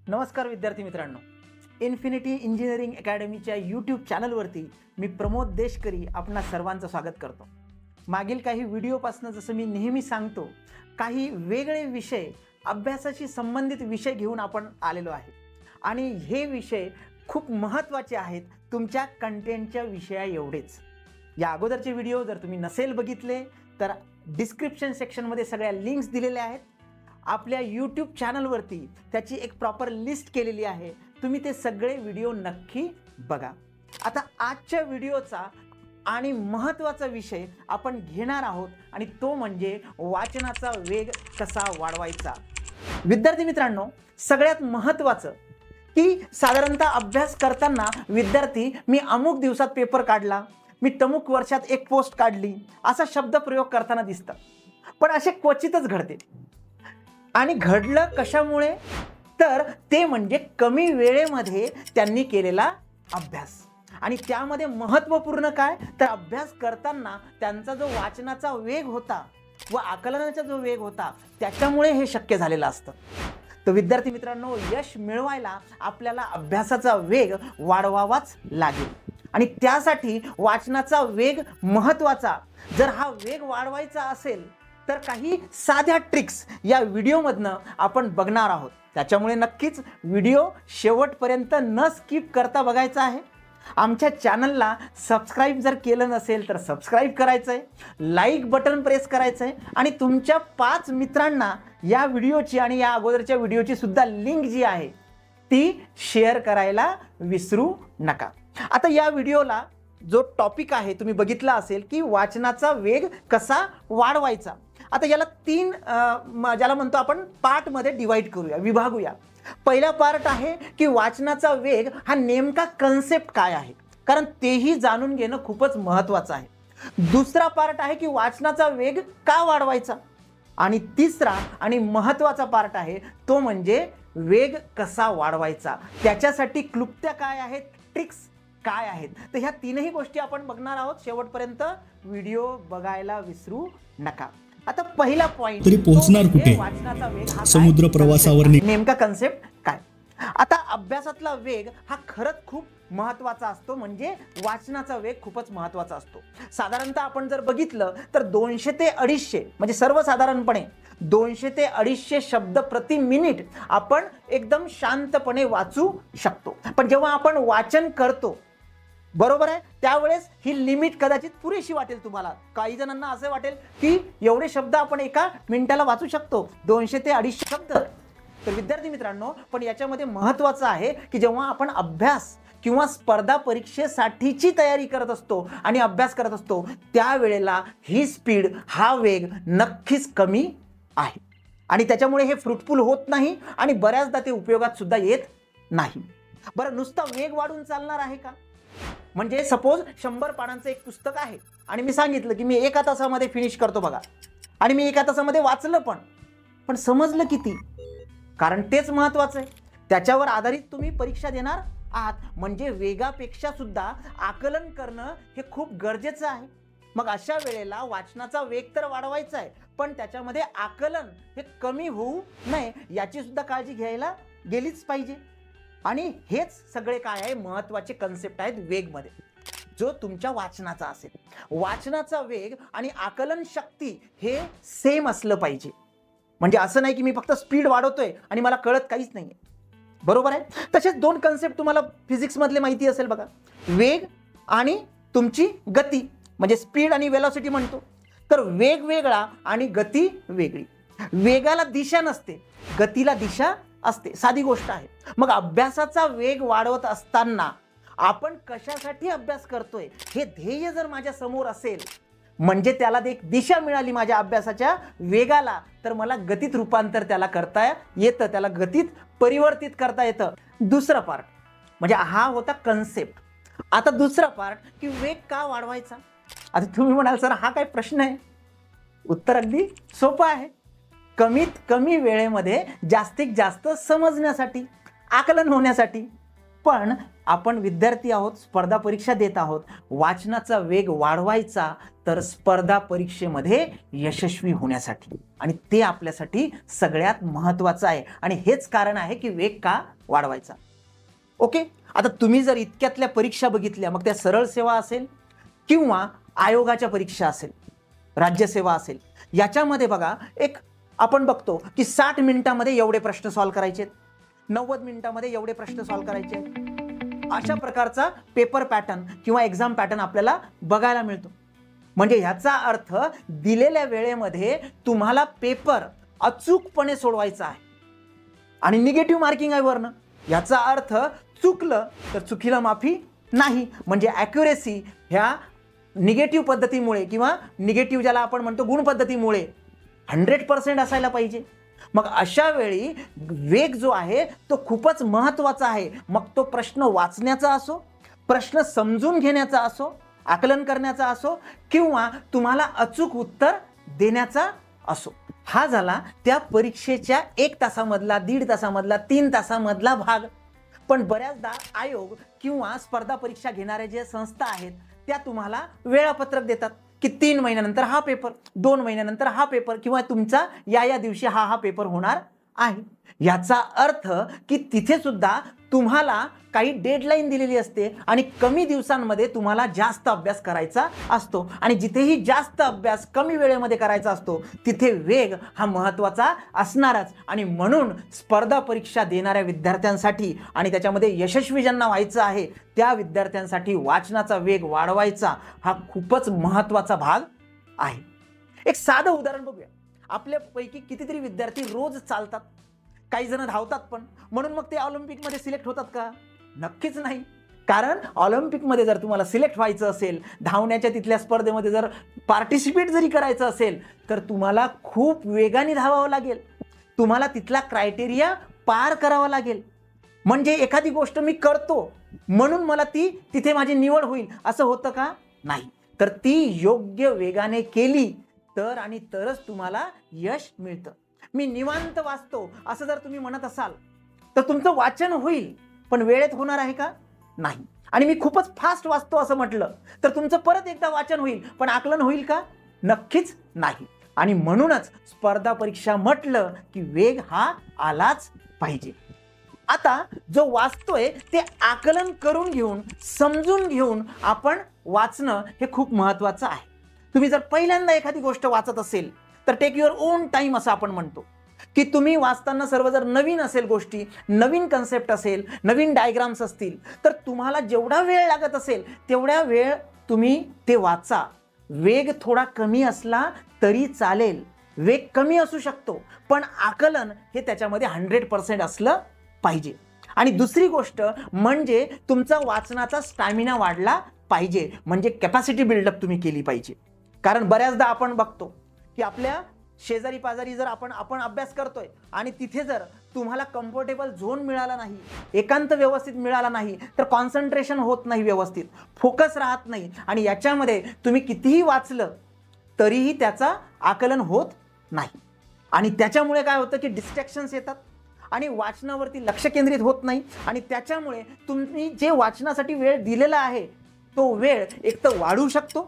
नमस्कार विद्यार्थी मित्रांनो, इन्फिनिटी इंजिनिअरिंग अकॅडमीच्या यूट्यूब चॅनलवरती मी प्रमोद देशकरी आपणा सर्वांचं स्वागत करतो। मागील काही व्हिडिओपासून जसं मी नेहमी सांगतो, काही वेगळे विषय अभ्यासाशी संबंधित विषय घेऊन आपण आलेलो आहे आणि हे विषय खूप महत्त्वाचे आहेत तुमच्या कंटेंटच्या विषया एवढेच। या अगोदरचे व्हिडिओ जर तुम्ही नसेल बघितले तर डिस्क्रिप्शन सेक्शनमध्ये सगळ्या लिंक्स दिलेल्या आहेत। आपल्या यूट्यूब चॅनलवरती त्याची एक प्रॉपर लिस्ट केलेली आहे, तुम्ही ते सगळे व्हिडिओ नक्की बघा। आता आजच्या व्हिडिओचा आणि महत्त्वाचा विषय आपण घेणार आहोत आणि तो म्हणजे वाचनाचा वेग कसा वाढवायचा। विद्यार्थी मित्रांनो, सगळ्यात महत्त्वाचं की साधारणतः अभ्यास करताना विद्यार्थी मी अमुक दिवसात पेपर काढला, मी तमुक वर्षात एक पोस्ट काढली असा शब्द प्रयोग करताना दिसतं, पण असे क्वचितच घडते। आणि घडलं कशामुळे तर ते म्हणजे कमी वेळेमध्ये त्यांनी केलेला अभ्यास। आणि त्यामध्ये महत्त्वपूर्ण काय तर अभ्यास करताना त्यांचा जो वाचनाचा वेग होता व आकलनाचा जो वेग होता त्याच्यामुळे हे शक्य झालेलं असतं। तर विद्यार्थी मित्रांनो, यश मिळवायला आपल्याला अभ्यासाचा वेग वाढवावाच लागेल आणि त्यासाठी वाचनाचा वेग महत्त्वाचा। जर हा वेग वाढवायचा असेल तर काही साध्या ट्रिक्स या व्हिडिओमधनं आपण बघणार आहोत, त्याच्यामुळे नक्कीच व्हिडिओ शेवटपर्यंत न स्किप करता बघायचा आहे। आमच्या चॅनलला सबस्क्राईब जर केलं नसेल तर सबस्क्राईब करायचं आहे, लाईक बटन प्रेस करायचं आहे आणि तुमच्या 5 मित्रांना या व्हिडिओची आणि या अगोदरच्या व्हिडिओची सुद्धा लिंक जी आहे ती शेअर करायला विसरू नका। आता या व्हिडिओला जो टॉपिक आहे तुम्ही बघितला असेल की वाचनाचा वेग कसा वाढवायचा। आता याला 3 ज्याला म्हणतो आपण पार्टमध्ये डिवाइड करूया, विभागूया। पहिला पार्ट आहे की वाचनाचा वेग हा नेमका कन्सेप्ट काय आहे, कारण तेही जाणून घेणं खूपच महत्त्वाचं आहे। दुसरा पार्ट आहे की वाचनाचा वेग का वाढवायचा आणि तिसरा आणि महत्त्वाचा पार्ट आहे तो म्हणजे वेग कसा वाढवायचा, त्याच्यासाठी क्लुप्त्या काय आहेत, ट्रिक्स काय आहेत। तर ह्या तीनही गोष्टी आपण बघणार आहोत। शेवटपर्यंत व्हिडिओ बघायला विसरू नका। आता पहिला पॉइंट तरी पोहोचणार कुठे, वाचनाचा वेग हा समुद्र प्रवासावर नेमका कन्सेप्ट काय। आता अभ्यासातला वेग हा खरंच खूप महत्त्वाचा असतो, म्हणजे वाचनाचा वेग खूपच महत्त्वाचा असतो। साधारणतः आपण जर बघितलं तर 200 ते 250 म्हणजे सर्वसाधारणपणे 200 ते 250 शब्द प्रति मिनिट आपण एकदम शांतपणे वाचू शकतो। पण जेव्हा आपण वाचन करतो, बरोबर आहे, त्यावेळेस ही लिमिट कदाचित पुरेशी वाटेल तुम्हाला। काही जणांना असं वाटेल की एवढे शब्द आपण एका मिनिटाला वाचू शकतो, 200 ते 250 शब्द। तर विद्यार्थी मित्रांनो, पण याच्यामध्ये महत्त्वाचं आहे की जेव्हा आपण अभ्यास किंवा स्पर्धा परीक्षेसाठीची तयारी करत असतो आणि अभ्यास करत असतो त्यावेळेला ही स्पीड, हा वेग नक्कीच कमी आहे आणि त्याच्यामुळे हे फ्रुटफुल होत नाही आणि बऱ्याचदा ते उपयोगात सुद्धा येत नाही। बरं, नुसता वेग वाढून चालणार आहे का? म्हणजे सपोज 100 पानांचं एक पुस्तक आहे आणि मी सांगितलं की मी 1 तासामध्ये फिनिश करतो बघा, आणि मी 1 तासामध्ये वाचलं पण समजलं किती, कारण तेच महत्त्वाचं आहे। त्याच्यावर आधारित तुम्ही परीक्षा देणार आहात, म्हणजे वेगापेक्षा सुद्धा आकलन करणं हे खूप गरजेचं आहे। मग अशा वेळेला वाचनाचा वेग तर वाढवायचा आहे, पण त्याच्यामध्ये आकलन हे कमी होऊ नये याची सुद्धा काळजी घ्यायला गेलीच पाहिजे। आणि हेच सगळे काय आहे महत्त्वाचे कन्सेप्ट आहेत वेगमध्ये, जो तुमच्या वाचनाचा असेल। वाचनाचा वेग आणि आकलन शक्ती हे सेम असलं पाहिजे, म्हणजे असं नाही की मी फक्त स्पीड वाढवतोय आणि मला कळत काहीच नाहीये, बरोबर आहे। तसेच 2 कन्सेप्ट तुम्हाला फिजिक्समधले माहिती असेल बघा, वेग आणि तुमची गती, म्हणजे स्पीड आणि वेलॉसिटी म्हणतो। तर वेग वेगळा आणि गती वेगळी। वेगाला दिशा नसते, गतीला दिशा असते, साधी गोष्ट आहे। मग अभ्यासाचा वेग वाढवत असताना आपण कशासाठी अभ्यास करतोय हे ध्येय जर माझ्या समोर असेल, म्हणजे त्याला एक दिशा मिळाली माझ्या अभ्यासाच्या वेगाला, तर मला गतीत रूपांतर त्याला करता येतं, त्याला गतीत परिवर्तित करता येतं। दुसरा पार्ट म्हणजे हा होता कन्सेप्ट। आता दुसरा पार्ट की वेग का वाढवायचा। आता तुम्ही म्हणाल सर हा काय प्रश्न आहे, उत्तर अगदी सोपं आहे। कमीत कमी वेळेमध्ये जास्तीत जास्त समजण्यासाठी, आकलन होण्यासाठी। पण आपण विद्यार्थी आहोत, स्पर्धा परीक्षा देत आहोत, वाचनाचा वेग वाढवायचा तर स्पर्धा परीक्षेमध्ये यशस्वी होण्यासाठी, आणि ते आपल्यासाठी सगळ्यात महत्त्वाचं आहे आणि हेच कारण आहे की वेग का वाढवायचा. ओके, आता तुम्ही जर इतक्यातल्या परीक्षा बघितल्या, मग त्या सरळ सेवा असेल किंवा आयोगाच्या परीक्षा असेल, राज्यसेवा असेल, याच्यामध्ये बघा एक आपण बघतो की 60 मिनिटांमध्ये एवढे प्रश्न सॉल्व्ह करायचे, 90 मिनिटांमध्ये एवढे प्रश्न सॉल्व्ह करायचे, अशा प्रकारचा पेपर पॅटर्न किंवा एक्झाम पॅटर्न आपल्याला बघायला मिळतो. म्हणजे ह्याचा अर्थ दिलेल्या वेळेमध्ये तुम्हाला पेपर अचूकपणे सोडवायचा आहे आणि निगेटिव्ह मार्किंग आहे वरनं. याचा अर्थ चुकलं तर चुकीला माफी नाही, म्हणजे ॲक्युरेसी ह्या निगेटिव्ह पद्धतीमुळे किंवा निगेटिव्ह ज्याला आपण म्हणतो गुण पद्धतीमुळे 100% असायला पाहिजे. मग अशा वेळी वेग जो आहे तो खूपच महत्त्वाचा आहे. मग तो प्रश्न वाचण्याचा असो, प्रश्न समजून घेण्याचा असो, आकलन करण्याचा असो किंवा तुम्हाला अचूक उत्तर देण्याचा असो. हा झाला त्या परीक्षेच्या 1 तासामधला, 1.5 तासामधला, 3 तासामधला भाग. पण बऱ्याचदा आयोग किंवा स्पर्धा परीक्षा घेणाऱ्या ज्या संस्था आहेत त्या तुम्हाला वेळापत्रक देतात की 3 महिन्यानंतर हा पेपर, 2 महिन्यानंतर हा पेपर किंवा तुमचा या दिवशी हा पेपर होणार आहे. याचा अर्थ की तिथे सुद्धा तुम्हाला काही डेडलाईन दिलेली असते आणि कमी दिवसांमध्ये तुम्हाला जास्त अभ्यास करायचा असतो. आणि जिथेही जास्त अभ्यास कमी वेळेमध्ये करायचा असतो तिथे वेग हा महत्त्वाचा असणारच. आणि म्हणून स्पर्धा परीक्षा देणाऱ्या विद्यार्थ्यांसाठी आणि त्याच्यामध्ये यशस्वी ज्यांना व्हायचं आहे त्या विद्यार्थ्यांसाठी वाचनाचा वेग वाढवायचा हा खूपच महत्त्वाचा भाग आहे. एक साधं उदाहरण बघूया. आपल्यापैकी कितीतरी विद्यार्थी रोज चालतात, काही जण धावतात पण, म्हणून मग ते ऑलिम्पिकमध्ये सिलेक्ट होतात का? नक्कीच नाही. कारण ऑलिम्पिकमध्ये जर तुम्हाला सिलेक्ट व्हायचं असेल, धावण्याच्या तिथल्या स्पर्धेमध्ये जर पार्टिसिपेट जरी करायचं असेल तर तुम्हाला खूप वेगाने धावावं लागेल, तुम्हाला तिथला क्रायटेरिया पार करावा लागेल. म्हणजे एखादी गोष्ट मी करतो म्हणून मला तिथे माझी निवड होईल असं होतं का? नाही. तर ती योग्य वेगाने केली तर आणि तरच तुम्हाला यश मिळतं. मी निवांत वाचतो असं जर तुम्ही म्हणत असाल तर तुमचं वाचन होईल पण वेळेत होणार आहे का? नाही. आणि मी खूपच फास्ट वाचतो असं म्हटलं तर तुमचं परत एकदा वाचन होईल पण आकलन होईल का? नक्कीच नाही. आणि म्हणूनच स्पर्धा परीक्षा म्हटलं की वेग हा आलाच पाहिजे. आता जो वाचतोय ते आकलन करून घेऊन, समजून घेऊन आपण वाचणं हे खूप महत्त्वाचं आहे. तुम्ही जर पहिल्यांदा एखादी गोष्ट वाचत असेल तर टेक युअर ओन टाइम असं आपण म्हणतो की तुम्ही वाचताना सर्व जर नवीन असेल गोष्टी, नवीन कन्सेप्ट असेल, नवीन डायग्राम्स असतील तर तुम्हाला जेवढा वेळ लागत असेल तेवढा वेळ तुम्ही ते वाचा. वेग थोडा कमी असला तरी चालेल, वेग कमी असू शकतो पण आकलन हे त्याच्यामध्ये 100% असलं पाहिजे. आणि दुसरी गोष्ट म्हणजे तुमचा वाचनाचा स्टॅमिना वाढला पाहिजे, म्हणजे कॅपॅसिटी बिल्डअप तुम्ही केली पाहिजे. कारण बऱ्याचदा आपण बघतो की आपल्या शेजारी पाजारी जर आपण अभ्यास करतोय आणि तिथे जर तुम्हाला कम्फर्टेबल झोन मिळाला नाही, एकांत व्यवस्थित मिळाला नाही तर कॉन्सन्ट्रेशन होत नाही, व्यवस्थित फोकस राहत नाही आणि याच्यामध्ये तुम्ही कितीही वाचलं तरीही त्याचा आकलन होत नाही. आणि त्याच्यामुळे काय होतं की डिस्ट्रॅक्शन्स येतात आणि वाचनावरती लक्ष केंद्रित होत नाही आणि त्याच्यामुळे तुम्ही जे वाचनासाठी वेळ दिलेला आहे तो वेळ एक तर वाढू शकतो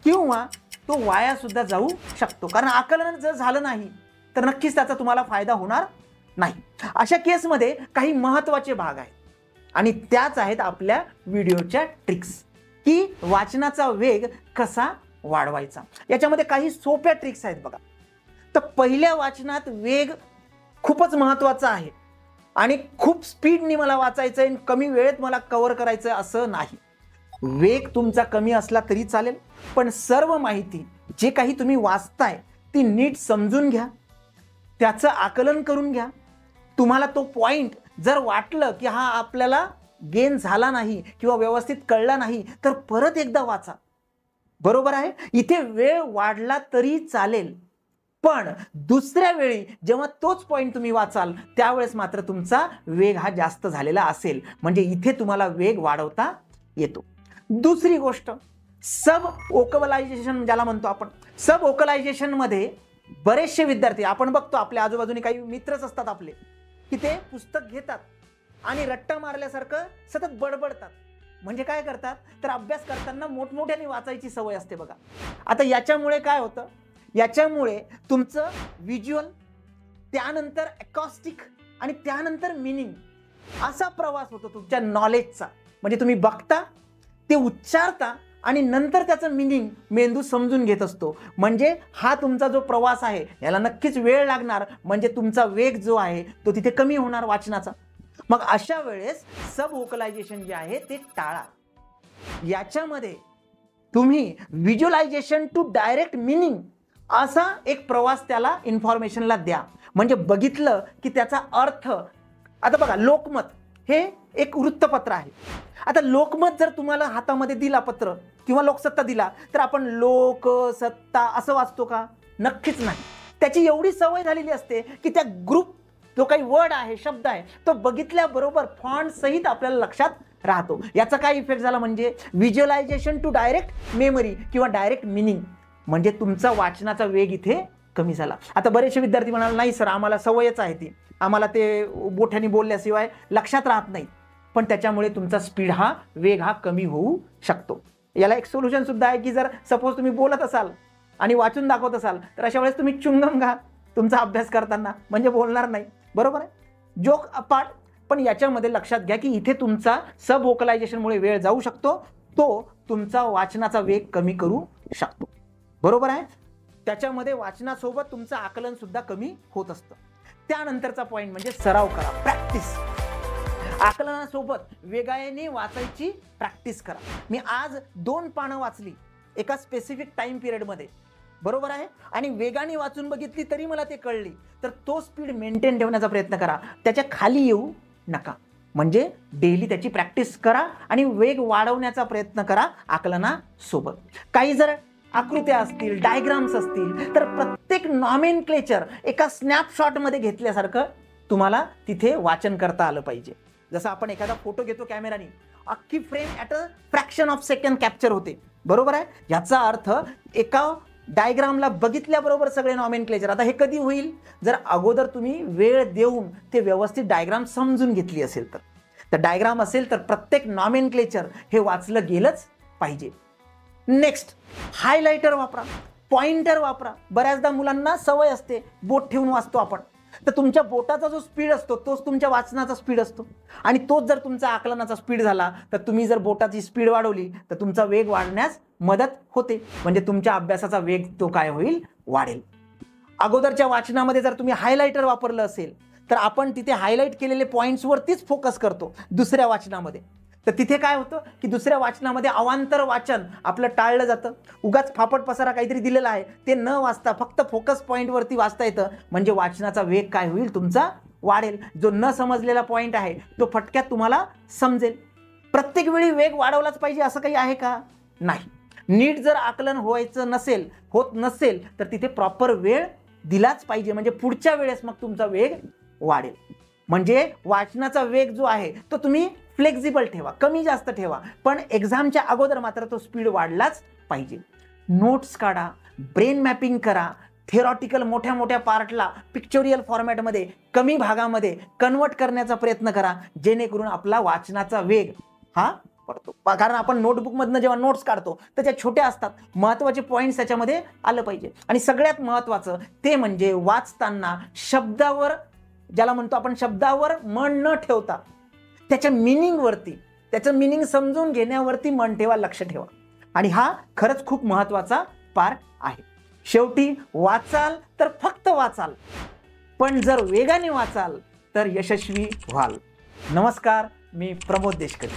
किंवा तो वाया सुद्धा जाऊ शकतो. कारण आकलन जर झालं नाही तर नक्कीच त्याचा तुम्हाला फायदा होणार नाही. अशा केसमध्ये काही महत्त्वाचे भाग आहेत आणि त्याच आहेत आपल्या व्हिडिओच्या ट्रिक्स की वाचनाचा वेग कसा वाढवायचा. याच्यामध्ये काही सोप्या ट्रिक्स आहेत बघा. तर पहिल्या वाचनात वेग खूपच महत्त्वाचा आहे आणि खूप स्पीडनी मला वाचायचं आहे, कमी वेळेत मला कव्हर करायचं असं नाही. वेग तुमचा कमी असला तरी चालेल पण सर्व माहिती जे काही तुम्ही वाचताय ती नीट समजून घ्या, त्याचं आकलन करून घ्या. तुम्हाला तो पॉइंट जर वाटलं की हा आपल्याला गेन झाला नाही किंवा व्यवस्थित कळला नाही तर परत एकदा वाचा. बरोबर आहे. इथे वेळ वाढला तरी चालेल पण दुसऱ्या वेळी जेव्हा तोच पॉइंट तुम्ही वाचाल त्यावेळेस मात्र तुमचा वेग हा जास्त झालेला असेल, म्हणजे इथे तुम्हाला वेग वाढवता येतो. दुसरी गोष्ट सब ओकलायझेशन ज्याला म्हणतो आपण. सब ओकलायझेशन मध्ये बरेचसे विद्यार्थी आपण बघतो, आपल्या आजूबाजूने काही मित्रच असतात आपले की ते पुस्तक घेतात आणि रट्टा मारल्यासारखं सतत बडबडतात. म्हणजे काय करतात तर अभ्यास करताना मोठमोठ्याने वाचायची सवय असते बघा. आता याच्यामुळे काय होतं, याच्यामुळे तुमचं व्हिज्युअल, त्यानंतर अकॉस्टिक आणि त्यानंतर मिनिंग असा प्रवास होतो तुमच्या नॉलेजचा. म्हणजे तुम्ही बघता, ते उच्चारता आणि नंतर त्याचं मिनिंग मेंदू समजून घेत असतो. म्हणजे हा तुमचा जो प्रवास आहे याला नक्कीच वेळ लागणार, म्हणजे तुमचा वेग जो आहे तो तिथे कमी होणार वाचनाचा. मग अशा वेळेस सब व्होकलायझेशन जे आहे ते टाळा. याच्यामध्ये तुम्ही व्हिज्युअलायझेशन टू डायरेक्ट मिनिंग असा एक प्रवास त्याला इन्फॉर्मेशनला द्या. म्हणजे बघितलं की त्याचा अर्थ. आता बघा, लोकमत हे एक वृत्तपत्र आहे. आता लोकमत जर तुम्हाला हातामध्ये दिला पत्र किंवा लोकसत्ता दिला तर आपण लोकसत्ता असं वाचतो का? नक्कीच नाही. त्याची एवढी सवय झालेली असते की त्या ग्रुप जो काही वर्ड आहे, शब्द आहे, तो बघितल्याबरोबर फॉन्ट सहित आपल्याला लक्षात राहतो. याचा काय इफेक्ट झाला म्हणजे व्हिज्युअलायझेशन टू डायरेक्ट मेमरी किंवा डायरेक्ट मिनिंग. म्हणजे तुमचा वाचनाचा वेग इथे कमी झाला. आता बरेचसे विद्यार्थी म्हणाले नाही सर, आम्हाला सवयच आहे ती, आम्हाला ते बोठ्याने बोलल्याशिवाय लक्षात राहत नाही. पण त्याच्यामुळे तुमचा स्पीड हा वेग हा कमी होऊ शकतो. याला एक सोल्युशन सुद्धा आहे की जर सपोज तुम्ही बोलत असाल आणि वाचून दाखवत असाल तर अशा वेळेस तुम्ही च्युंगम घ्या तुमचा अभ्यास करताना, म्हणजे बोलणार नाही. बरोबर आहे, जोक अपार्ट. पण याच्यामध्ये लक्षात घ्या की इथे तुमचा सब व्होकलायझेशनमुळे वेळ जाऊ शकतो, तो तुमचा वाचनाचा वेग कमी करू शकतो. बरोबर आहे. त्याच्यामध्ये वाचनासोबत तुमचं आकलन सुद्धा कमी होत असतं. त्यानंतरचा पॉईंट म्हणजे सराव करा, प्रॅक्टिस. आकलनासोबत वेगाने वाचायची प्रॅक्टिस करा. मी आज 2 पानं वाचली एका स्पेसिफिक टाइम पिरियडमध्ये, बरोबर आहे, आणि वेगाने वाचून बघितली तरी मला ते कळली, तर तो स्पीड मेंटेन ठेवण्याचा प्रयत्न करा, त्याच्या खाली येऊ नका. म्हणजे डेली त्याची प्रॅक्टिस करा आणि वेग वाढवण्याचा प्रयत्न करा आकलनासोबत. काही जर आकृत्या असतील, डायग्राम्स असतील, तर प्रत्येक नॉमेनक्लेचर एका स्नॅपशॉटमध्ये घेतल्यासारखं तुम्हाला तिथे वाचन करता आलं पाहिजे. जसं आपण एखादा फोटो घेतो कॅमेराने, अख्खी frame at a fraction of second capture होते. बरोबर आहे. याचा अर्थ एका डायग्रामला बघितल्याबरोबर सगळे नॉमेनक्लेचर. आता हे कधी होईल? जर अगोदर तुम्ही वेळ देऊन ते व्यवस्थित डायग्राम समजून घेतली असेल तर डायग्राम असेल तर प्रत्येक नॉमेनक्लेचर हे वाचलं गेलंच पाहिजे. नेक्स्ट, हायलाइटर वापरा, पॉइंटर वापरा. बऱ्याचदा मुलांना सवय असते बोट ठेवून वाचतो आपण, तर तुमच्या बोटाचा जो स्पीड असतो तोच तुमच्या वाचनाचा स्पीड असतो, आणि तोच जर तुमचा आकलनाचा स्पीड झाला तर तुम्ही जर बोटाची स्पीड वाढवली तर तुमचा वेग वाढण्यास मदत होते. म्हणजे तुमच्या अभ्यासाचा वेग तो काय होईल? वाढेल. अगोदरच्या वाचनामध्ये जर तुम्ही हायलाइटर वापरलं असेल तर आपण तिथे हायलाइट केलेले पॉईंट्सवरतीच फोकस करतो. दुसऱ्या वाचनामध्ये तर तिथे काय होतं की दुसऱ्या वाचनामध्ये अवांतर वाचन आपलं टाळलं जातं. उगाच फापट पसारा काहीतरी दिलेला आहे ते न वाचता फक्त फोकस पॉईंटवरती वाचता येतं. म्हणजे वाचनाचा वेग काय होईल? तुमचा वाढेल. जो न समजलेला पॉईंट आहे तो फटक्यात तुम्हाला समजेल. प्रत्येक वेळी वेग वाढवलाच पाहिजे असं काही आहे का? नाही. नीट जर आकलन होत नसेल तर तिथे प्रॉपर वेळ दिलाच पाहिजे. म्हणजे पुढच्या वेळेस मग तुमचा वेग वाढेल. म्हणजे वाचनाचा वेग जो आहे तो तुम्ही फ्लेक्झिबल ठेवा, कमी जास्त ठेवा, पण एक्झामच्या अगोदर मात्र तो स्पीड वाढलाच पाहिजे. नोट्स काढा, ब्रेन मॅपिंग करा, थेरॉटिकल मोठ्या मोठ्या पार्टला पिक्चोरियल फॉर्मॅटमध्ये कमी भागामध्ये कन्वर्ट करण्याचा प्रयत्न करा, जेणेकरून आपला वाचनाचा वेग हा पडतो. कारण आपण नोटबुकमधनं जेव्हा नोट्स काढतो तर त्या छोट्या असतात, महत्त्वाचे पॉईंट्स त्याच्यामध्ये आलं पाहिजे. आणि सगळ्यात महत्त्वाचं ते म्हणजे वाचताना शब्दावर, ज्याला म्हणतो आपण शब्दावर मन न ठेवता त्याच्या मिनिंगवरती, त्याचं मिनिंग समजून घेण्यावरती मन ठेवा, लक्ष ठेवा. आणि हा खरंच खूप महत्त्वाचा पार्ट आहे. शेवटी वाचाल तर फक्त वाचाल, पण जर वेगाने वाचाल तर यशस्वी व्हाल. नमस्कार, मी प्रमोद देशकरी.